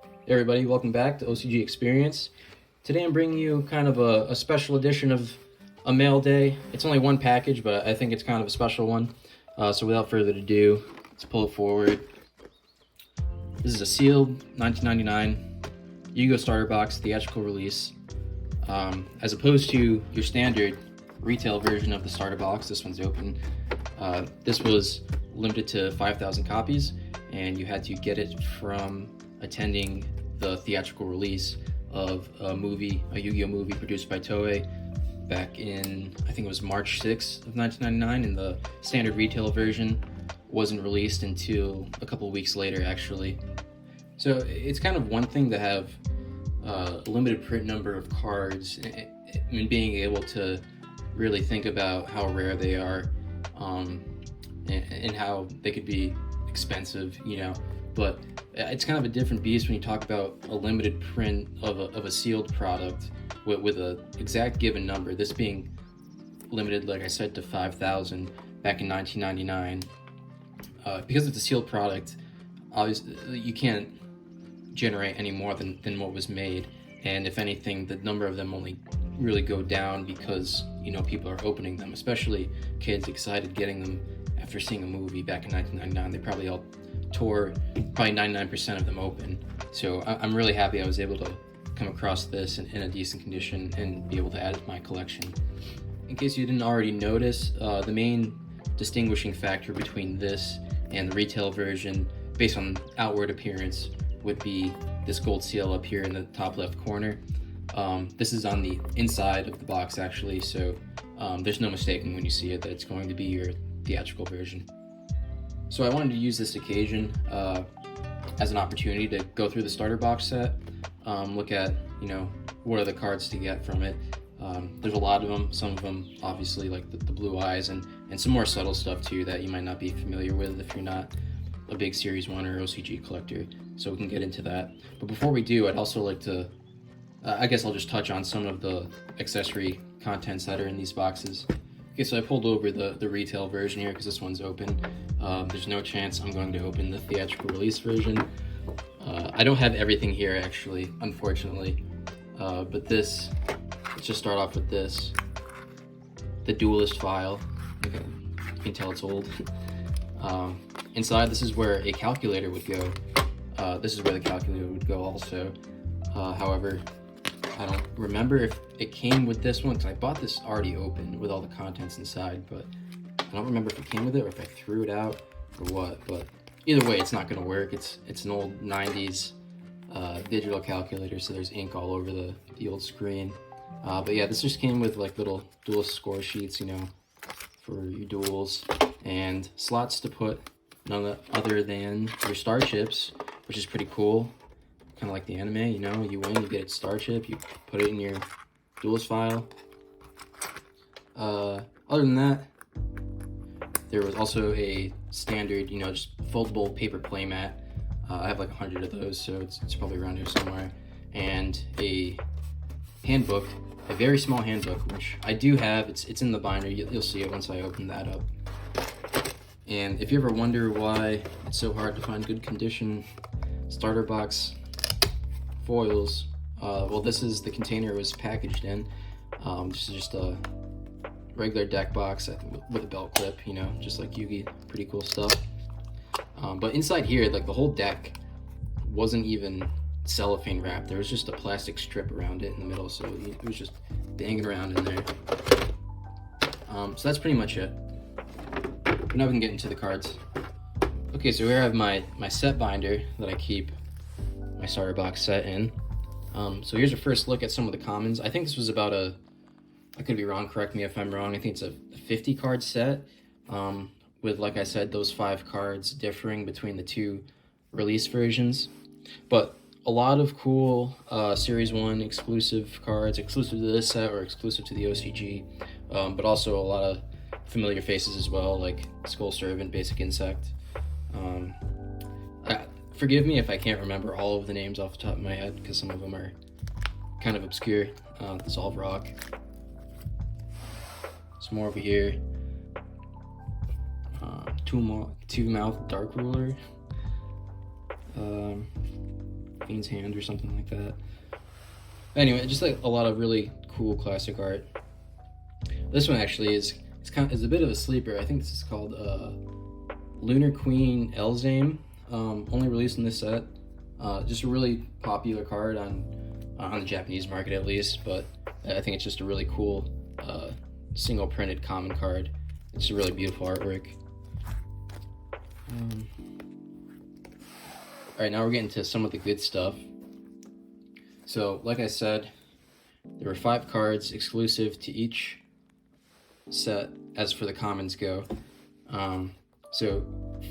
Hey everybody, welcome back to OCG Experience. Today I'm bringing you kind of a special edition of a mail day. It's only one package, but I think it's kind of a special one. So without further ado, let's pull it forward. This is a sealed 1999 Yu-Gi-Oh! Starter Box Theatrical Release. As opposed to your standard retail version of the starter box, this one's open. This was limited to 5,000 copies, and you had to get it from attending the theatrical release of a Yu-Gi-Oh! Movie produced by Toei back in, I think it was March 6th of 1999, and the standard retail version wasn't released until a couple weeks later, actually. So it's kind of one thing to have a limited print number of cards and being able to really think about how rare they are, and how they could be expensive, but it's kind of a different beast when you talk about a limited print of a sealed product with a exact given number, this being limited, like I said, to 5,000 back in 1999. Because it's a sealed product, obviously you can't generate any more than what was made, and if anything, the number of them only really go down because people are opening them, especially kids excited getting them after seeing a movie back in 1999. They probably all tore probably 99% of them open. So I'm really happy I was able to come across this in a decent condition and be able to add it to my collection. In case you didn't already notice, the main distinguishing factor between this and the retail version, based on outward appearance, would be this gold seal up here in the top left corner. This is on the inside of the box, actually, so there's no mistaking when you see it that it's going to be your theatrical version. So I wanted to use this occasion as an opportunity to go through the starter box set, look at what are the cards to get from it. There's a lot of them, some of them obviously like the blue eyes, and some more subtle stuff too that you might not be familiar with if you're not a big Series 1 or OCG collector, so we can get into that. But before we do, I'd also like to, I guess I'll just touch on some of the accessory contents that are in these boxes. Okay, so I pulled over the retail version here because this one's open. There's no chance I'm going to open the theatrical release version. I don't have everything here, actually, unfortunately. But let's just start off with this. The Duelist file. Okay, you can tell it's old. Inside, this is where a calculator would go. This is where the calculator would go also. However, I don't remember if it came with this one, because I bought this already open with all the contents inside, but I don't remember if it came with it or if I threw it out or what. But either way, it's not going to work. It's an old 90s digital calculator, so there's ink all over the old screen. But yeah, this just came with like little dual score sheets, for your duels, and slots to put none other than your star chips, which is pretty cool. Kind of like the anime, you win, you get a star chip, you put it in your duelist file. Other than that, there was also a standard, just foldable paper playmat. I have like 100 of those, so it's probably around here somewhere. And a handbook, a very small handbook, which I do have. It's in the binder. You'll see it once I open that up. And if you ever wonder why it's so hard to find good condition starter box foils, well, this is the container it was packaged in. This is just a regular deck box with a belt clip, just like Yugi. Pretty cool stuff. But inside here, like the whole deck wasn't even cellophane wrapped. There was just a plastic strip around it in the middle, so it was just hanging around in there. So that's pretty much it. But now we can get into the cards. Okay, so here I have my set binder that I keep my starter box set in. So here's a first look at some of the commons. I think this was about I could be wrong, correct me if I'm wrong, I think it's a 50 card set, with, like I said, those 5 cards differing between the two release versions. But a lot of cool Series 1 exclusive cards, exclusive to this set or exclusive to the OCG, but also a lot of familiar faces as well, like Skull Servant, Basic Insect. Forgive me if I can't remember all of the names off the top of my head, because some of them are kind of obscure. Dissolve Rock. Some more over here. Two Mouth Dark Ruler. Fiend's Hand or something like that. Anyway, just like a lot of really cool classic art. This one actually is a bit of a sleeper. I think this is called Lunar Queen Elzame. Only released in this set. Just a really popular card on the Japanese market at least, but I think it's just a really cool single printed common card. It's a really beautiful artwork. Alright, now we're getting to some of the good stuff. So, like I said, there were 5 cards exclusive to each set as for the commons go. So,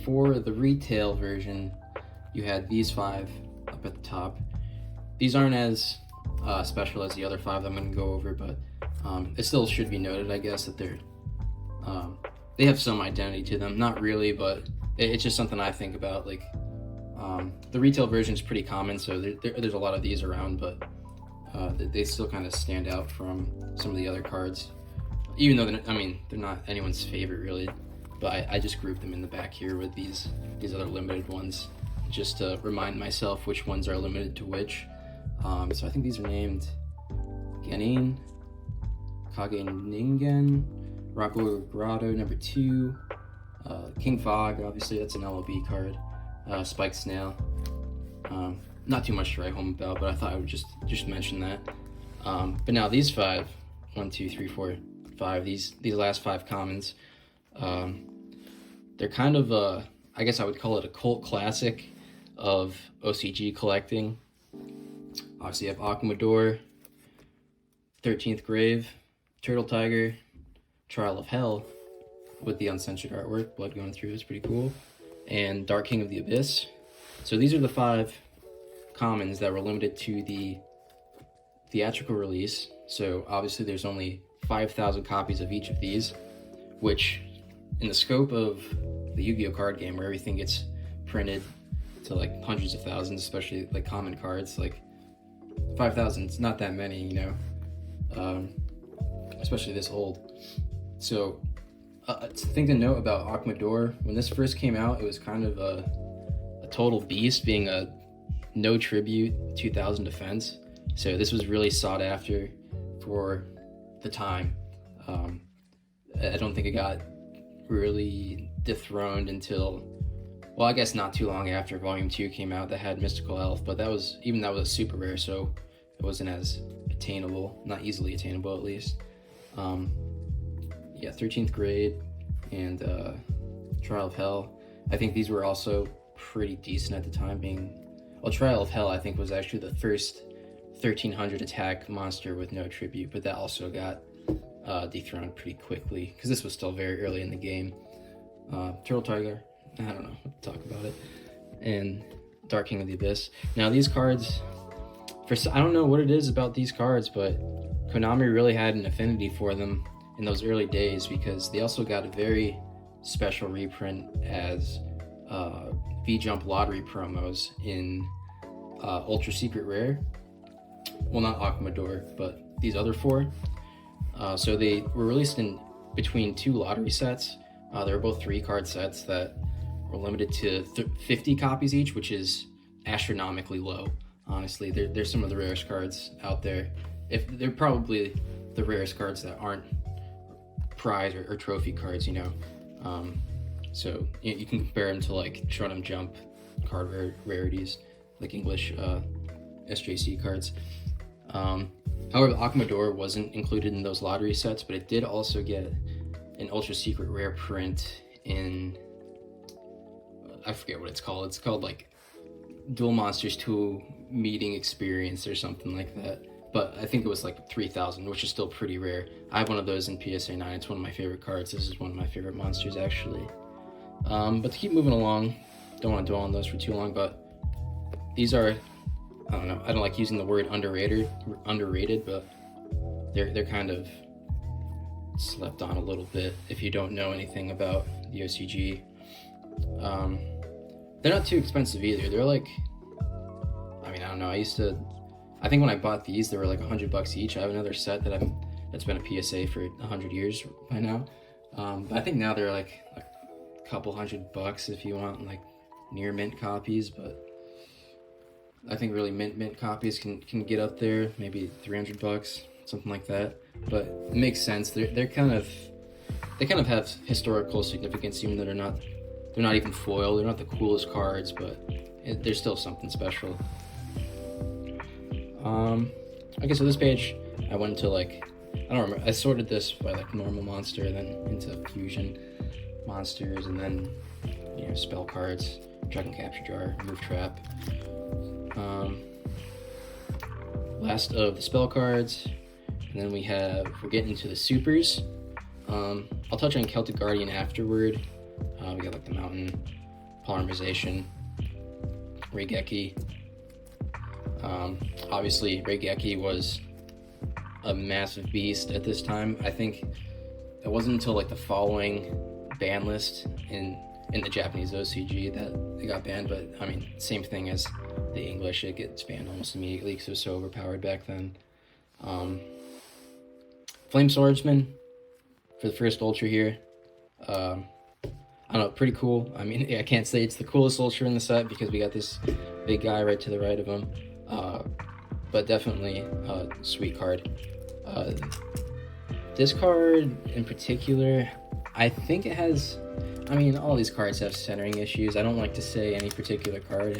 for the retail version, you had these 5 up at the top. These aren't as special as the other 5 that I'm going to go over, but it still should be noted, I guess, that they have some identity to them. Not really, but it's just something I think about. Like, the retail version is pretty common, so there's a lot of these around, but they still kind of stand out from some of the other cards. Even though they're not anyone's favorite really, but I just grouped them in the back here with these other limited ones, just to remind myself which ones are limited to which. So I think these are named Genin, Kage Ningen, Raku Grotto number 2, King Fog, obviously that's an LOB card, Spiked Snail. Not too much to write home about, but I thought I would just mention that. But now these 5, 1, 2, 3, 4, 5, these last 5 commons, they're kind of I guess I would call it a cult classic of OCG collecting. Obviously you have Akmador, 13th Grave, Turtle Tiger, Trial of Hell with the uncensored artwork, blood going through, is pretty cool, and Dark King of the Abyss. So these are the 5 commons that were limited to the theatrical release. So obviously there's only 5,000 copies of each of these, which in the scope of the Yu-Gi-Oh card game, where everything gets printed to like hundreds of thousands, especially like common cards, like 5,000 is not that many, you know, especially this old. So thing to note about Akmador, when this first came out, it was kind of a total beast, being a no tribute 2000 defense. So this was really sought after for the time. I don't think it got really dethroned until, well, I guess not too long after Volume 2 came out that had Mystical Elf, but that was super rare, so it wasn't as attainable, not easily attainable at least. Yeah, 13th Grade and Trial of Hell. I think these were also pretty decent at the time, well, Trial of Hell I think was actually the first 1300 attack monster with no tribute, but that also got dethroned pretty quickly because this was still very early in the game. Turtle Tiger, I don't know what to talk about it, and Dark King of the Abyss. Now these cards, I don't know what it is about these cards, but Konami really had an affinity for them in those early days because they also got a very special reprint as V-Jump lottery promos in Ultra Secret Rare. Well, not Akmador, but these other 4. So they were released in between 2 lottery sets. They were both 3-card sets that were limited to 50 copies each, which is astronomically low. Honestly, they're some of the rarest cards out there. If they're probably the rarest cards that aren't prize or trophy cards, you know. So you can compare them to like Shonen Jump card rarities, like English SJC cards. However, Akmador wasn't included in those lottery sets, but it did also get an Ultra Secret Rare print in, I forget what it's called. It's called like Duel Monsters 2 Meeting Experience or something like that. But I think it was like 3,000, which is still pretty rare. I have one of those in PSA 9. It's one of my favorite cards. This is one of my favorite monsters, actually. But to keep moving along, don't want to dwell on those for too long, but these are, I don't know, I don't like using the word underrated, but they're kind of slept on a little bit if you don't know anything about the OCG. They're not too expensive either. They're like, I mean, I don't know, I think when I bought these, they were like $100 each. I have another set that's been a PSA for 100 years by now. But I think now they're like a couple $100 if you want like near mint copies, but I think really mint copies can get up there, maybe $300, something like that. But it makes sense. They kind of have historical significance, even though they're not even foil. They're not the coolest cards, but they're still something special. Okay, so this page I went into like, I don't remember, I sorted this by like normal monster, then into fusion monsters, and then, you know, spell cards, Dragon Capture Jar, Move Trap. Last of the spell cards, and then we're getting into the supers. I'll touch on Celtic Guardian afterward. We got like the Mountain, Polymerization, Reigeki. Obviously Reigeki was a massive beast at this time. I think it wasn't until like the following ban list in the Japanese OCG that they got banned, but I mean, same thing as the English, it gets banned almost immediately because it was so overpowered back then. Flame Swordsman for the first Ultra here. I don't know, pretty cool. I mean, I can't say it's the coolest Ultra in the set because we got this big guy right to the right of him, but definitely a sweet card. This card in particular, I think it has, I mean, all these cards have centering issues. I don't like to say any particular card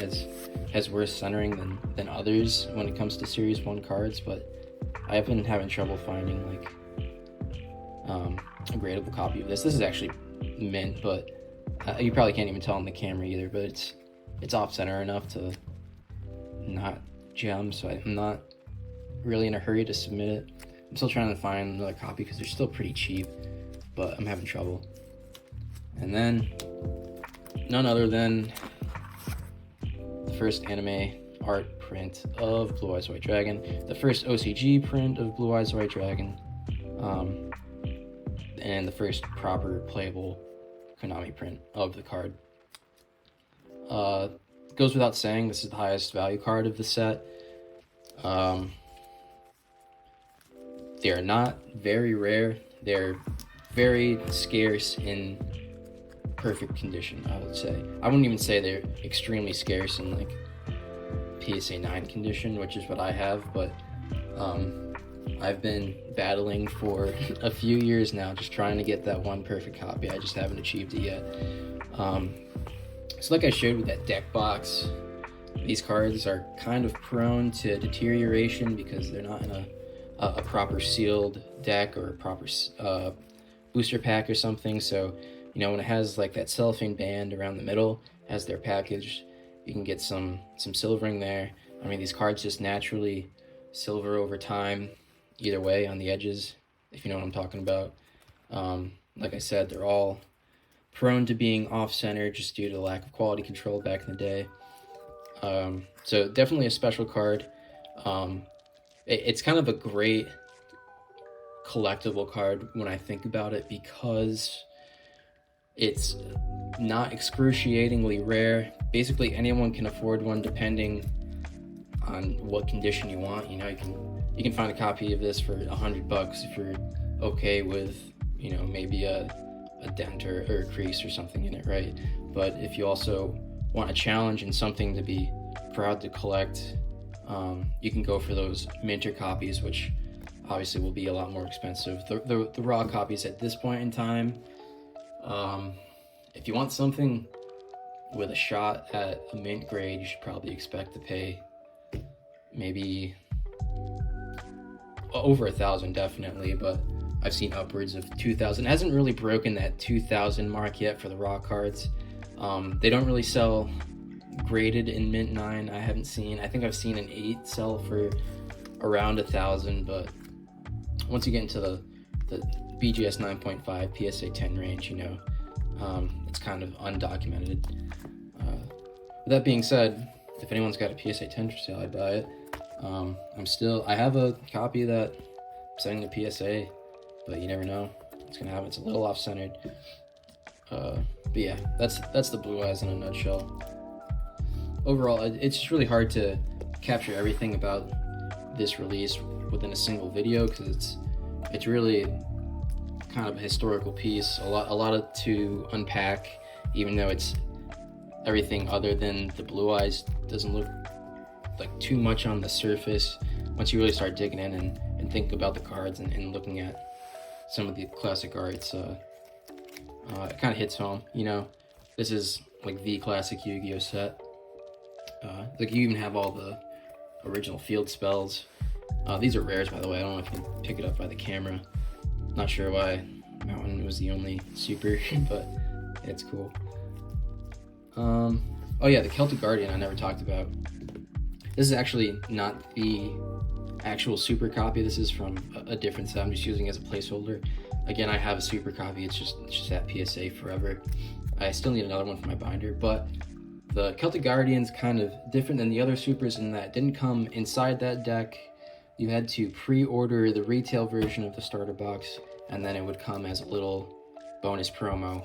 has worse centering than others when it comes to Series 1 cards, but I've been having trouble finding like a gradable copy of this. This is actually mint, but you probably can't even tell on the camera either, but it's off center enough to not gem, so I'm not really in a hurry to submit it. I'm still trying to find another copy because they're still pretty cheap, but I'm having trouble. And then none other than the first anime art print of Blue Eyes White Dragon, the first OCG print of Blue Eyes White Dragon, and the first proper playable Konami print of the card. Goes without saying, this is the highest value card of the set. They are not very rare. They're very scarce in perfect condition, I would say. I wouldn't even say they're extremely scarce in like PSA 9 condition, which is what I have, but I've been battling for a few years now, just trying to get that one perfect copy. I just haven't achieved it yet. So like I showed with that deck box, these cards are kind of prone to deterioration because they're not in a proper sealed deck or a proper booster pack or something. So, you know, when it has like that cellophane band around the middle as their package, you can get some silvering there. I mean, these cards just naturally silver over time, either way on the edges, if you know what I'm talking about. Like I said, they're all prone to being off-center just due to the lack of quality control back in the day. So definitely a special card. It's kind of a great collectible card when I think about it because it's not excruciatingly rare. Basically anyone can afford one depending on what condition you want. You know, you can find a copy of this for $100 if you're okay with, you know, maybe a dent or a crease or something in it, right? But if you also want a challenge and something to be proud to collect, you can go for those minter copies, which obviously will be a lot more expensive. The raw copies at this point in time, if you want something with a shot at a mint grade, you should probably expect to pay maybe over 1,000 definitely, but I've seen upwards of 2,000. It hasn't really broken that 2,000 mark yet for the raw cards. They don't really sell graded in Mint 9. I haven't seen, I think I've seen an 8 sell for around 1,000, but once you get into the BGS 9.5, PSA 10 range, you know, it's kind of undocumented. With that being said, if anyone's got a PSA 10 for sale, I'd buy it. I have a copy that I'm sending to PSA, but you never know what's gonna happen. It's a little off-centered. But yeah, that's the Blue Eyes in a nutshell. Overall, it's just really hard to capture everything about this release within a single video because it's really kind of a historical piece, a lot to unpack, even though it's everything other than the Blue Eyes doesn't look like too much on the surface. Once you really start digging in and think about the cards and looking at some of the classic art, it kind of hits home. You know, this is like the classic Yu-Gi-Oh set. Like you even have all the original field spells. These are rares, by the way. I don't know if you can pick it up by the camera. Not sure why Mountain was the only super, but it's cool. Oh yeah, the Celtic Guardian I never talked about. This is actually not the actual super copy. This is from a different set. I'm just using it as a placeholder. Again, I have a super copy. It's just at PSA forever. I still need another one for my binder, but the Celtic Guardian's kind of different than the other supers in that it didn't come inside that deck. You had to pre-order the retail version of the starter box, and then it would come as a little bonus promo,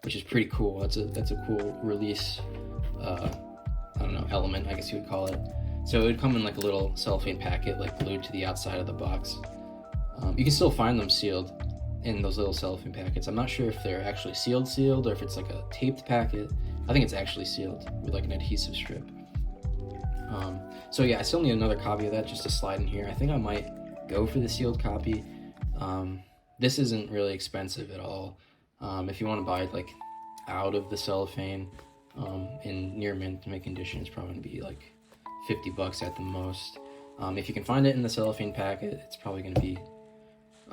which is pretty cool. That's a cool release, I don't know, element, I guess you would call it. So it would come in like a little cellophane packet, like glued to the outside of the box. You can still find them sealed in those little cellophane packets. I'm not sure if they're actually sealed or if it's like a taped packet. I think it's actually sealed with like an adhesive strip. So yeah, I still need another copy of that just to slide in here. I think I might go for the sealed copy. This isn't really expensive at all. If you want to buy it like out of the cellophane in near mint condition, it's probably gonna be like $50 at the most. If you can find it in the cellophane packet, it's probably gonna be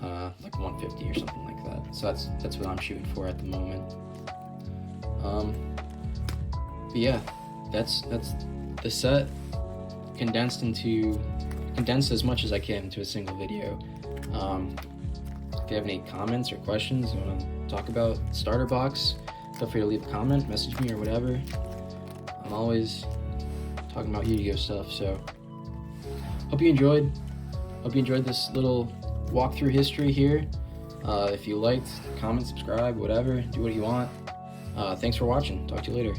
like $150 or something like that. So that's what I'm shooting for at the moment. But yeah, that's the set condensed as much as I can into a single video. If you have any comments or questions, you want to talk about starter box, feel free to leave a comment, message me or whatever. I'm always talking about Yu-Gi-Oh stuff, so hope you enjoyed this little walkthrough history here. If you liked, comment, subscribe, whatever, do what you want. Thanks for watching. Talk to you later.